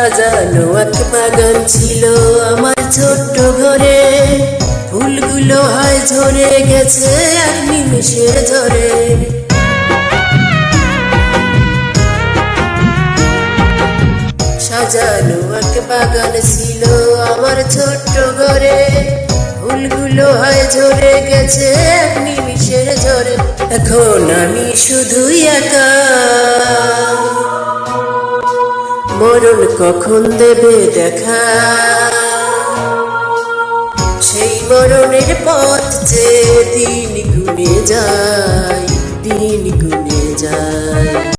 সাজানো এক বাগান ছিল আমার ছোট্ট ঘরে, ফুলগুলো হয় ঝরে গেছে এক নিমিষে ঝরে। সাজানো এক বাগান ছিল আমার ছোট্ট ঘরে, ফুলগুলো হয় ঝরে গেছে এক নিমিষের ঝরে। এখন আমি শুধুই একা, মরণ কখন দেবে দেখা, সেই মরণের পথ যে দিন গুনে যায়, দিন গুনে যায়।